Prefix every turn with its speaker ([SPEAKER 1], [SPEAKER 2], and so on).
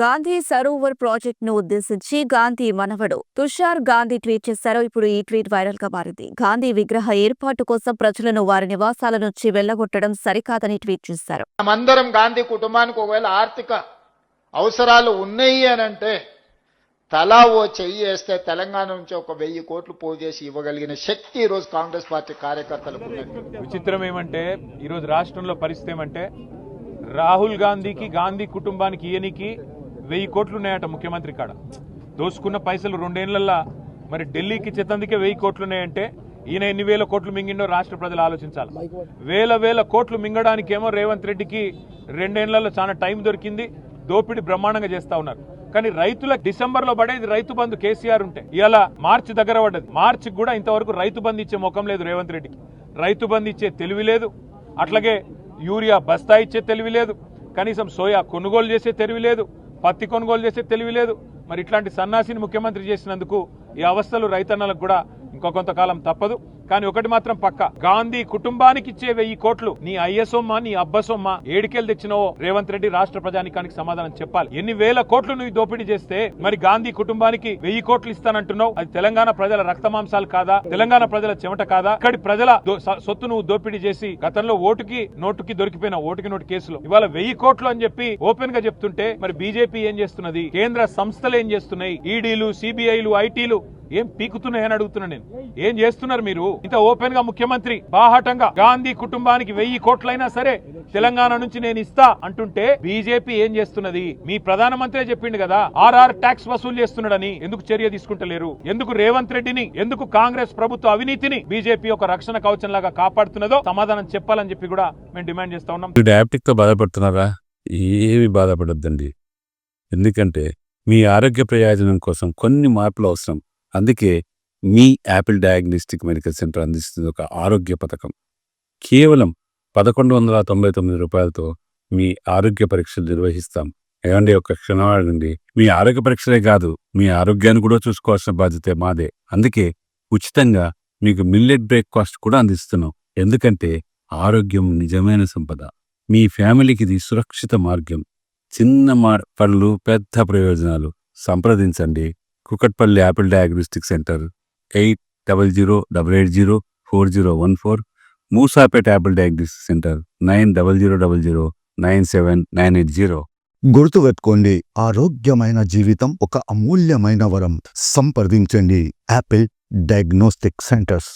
[SPEAKER 1] గాంధీ సరోవర్ ప్రాజెక్టును ఉద్దేశించి గాంధీ మనవడు తుషార్ గాంధీ ట్వీట్ చేశారు. ఇప్పుడు ఈ ట్వీట్ వైరల్ గా మారింది. గాంధీ విగ్రహ ఏర్పాటు కోసం ప్రజలను వారి నివాసాల నుంచి వెళ్లగొట్టడం సరికాదని ట్వీట్ చేశారు.
[SPEAKER 2] మనమందరం గాంధీ కుటుంబానికి ఒకవేళ ఆర్థిక అవసరాలు ఉన్నాయి అనంటే తలా ఓ చెయ్యి వేస్తే తెలంగాణ నుంచి 1000 కోట్లు పోగు చేసి ఇవ్వగలిగిన శక్తి ఈ రోజు కాంగ్రెస్ పార్టీ కార్యకర్తలకు ఉన్నది.
[SPEAKER 3] విచిత్రం ఏమంటే ఈరోజు రాష్ట్రంలో పరిస్థితి ఏమంటే రాహుల్ గాంధీకి గాంధీ కుటుంబానికి ఈయనకి 1000 కోట్లు ఉన్నాయట ముఖ్యమంత్రి కాడ. దోసుకున్న పైసలు 2 ఏళ్లలో మరి ఢిల్లీకి చెత్తందుకే 1000 కోట్లు ఉన్నాయంటే ఈయన ఎన్ని వేల కోట్లు మింగిండో రాష్ట్ర ప్రజలు ఆలోచించాలి. వేల కోట్లు మింగడానికేమో రేవంత్ రెడ్డికి 2 ఏళ్లలో చాలా టైం దొరికింది. దోపిడీ బ్రహ్మాండంగా చేస్తా ఉన్నారు. కానీ రైతులకు డిసెంబర్ లో పడేది రైతు బంధు కేసీఆర్ ఉంటే ఇవాళ మార్చి దగ్గర పడ్డది. మార్చికి కూడా ఇంతవరకు రైతు బంధు ఇచ్చే ముఖం లేదు రేవంత్ రెడ్డికి. రైతు బంధు ఇచ్చే తెలివి లేదు, అట్లాగే యూరియా బస్తా ఇచ్చే తెలివి లేదు, కనీసం సోయా కొనుగోలు చేసే తెలివి లేదు, పత్తి కొనుగోలు చేసే తెలివి లేదు. మరి ఇట్లాంటి సన్నాసిని ముఖ్యమంత్రి చేసినందుకు ఈ అవస్థలు రైతన్నలకు కూడా ఇంకో కొంతకాలం తప్పదు. కానీ ఒకటి మాత్రం పక్క, గాంధీ కుటుంబానికి ఇచ్చే 1000 కోట్లు నీ అయ్యసొమ్మ నీ అబ్బసొమ్మ ఏడికెళ్ళి తెచ్చినవో రేవంత్ రెడ్డి రాష్ట్ర ప్రజానికానికి సమాధానం చెప్పాలి. ఎన్ని వేల కోట్లు నువ్వు దోపిడీ చేస్తే మరి గాంధీ కుటుంబానికి 1000 కోట్లు ఇస్తానంటున్నావు? అది తెలంగాణ ప్రజల రక్తమాంసాలు కాదా? తెలంగాణ ప్రజల చెమట కాదా? ఇక్కడి ప్రజల సొత్తు నువ్వు దోపిడీ చేసి గతంలో నోటుకి దొరికిపోయిన ఓటుకి నోటు కేసులు ఇవాళ 1000 కోట్లు అని చెప్పి ఓపెన్ గా చెప్తుంటే మరి బీజేపీ ఏం చేస్తున్నది? కేంద్ర సంస్థలు ఏం చేస్తున్నాయి? ఈడీలు, సిబిఐలు, ఐటీలు ఏం పీకుతున్నాయని అడుగుతున్నా నేను. ఏం చేస్తున్నారు మీరు? ఇంత ఓపెన్ గా ముఖ్యమంత్రి బాహాటంగా గాంధీ కుటుంబానికి 1000 కోట్లైనా సరే తెలంగాణ నుంచి నేను ఇస్తా అంటుంటే బీజేపీ ఏం చేస్తున్నది? మీ ప్రధానమంత్రి చెప్పిండు కదా ఆర్ఆర్ ట్యాక్స్ వసూలు చేస్తున్నాడని. ఎందుకు చర్య తీసుకుంటలేరు? ఎందుకు రేవంత్ రెడ్డిని, ఎందుకు కాంగ్రెస్ ప్రభుత్వ అవినీతిని బీజేపీ ఒక రక్షణ కవచం లాగా కాపాడుతున్నదో సమాధానం చెప్పాలని చెప్పి కూడా మేము డిమాండ్ చేస్తా ఉన్నాం.
[SPEAKER 4] డయాబెటిక్ తో బాధపడుతున్నారా? ఏమి బాధపడొద్దండి. ఎందుకంటే మీ ఆరోగ్య ప్రయోజనం కోసం కొన్ని మార్పులు అవసరం. అందుకే మీ యాపిల్ డయాగ్నోస్టిక్ మెడికల్ సెంటర్ అందిస్తుంది ఒక ఆరోగ్య పథకం. కేవలం 1199 రూపాయలతో మీ ఆరోగ్య పరీక్షలు నిర్వహిస్తాం. ఏమండి, ఒక క్షణవాడండి. మీ ఆరోగ్య పరీక్షలే కాదు, మీ ఆరోగ్యాన్ని కూడా చూసుకోవాల్సిన బాధ్యత మాదే. అందుకే ఉచితంగా మీకు మిల్లెట్ బ్రేక్ఫాస్ట్ కూడా అందిస్తున్నాం. ఎందుకంటే ఆరోగ్యం నిజమైన సంపద. మీ ఫ్యామిలీకి ఇది సురక్షిత మార్గం. చిన్న పనులు, పెద్ద ప్రయోజనాలు. సంప్రదించండి Kukatpally Apple diagnostic centre 8008804014, Moosapet Apple diagnostic centre 9000097980.
[SPEAKER 5] గుర్తుపెట్టుకోండి, ఆరోగ్యమైన జీవితం ఒక అమూల్యమైన వరం. సంప్రదించండి యాపిల్ డయాగ్నోస్టిక్ సెంటర్స్.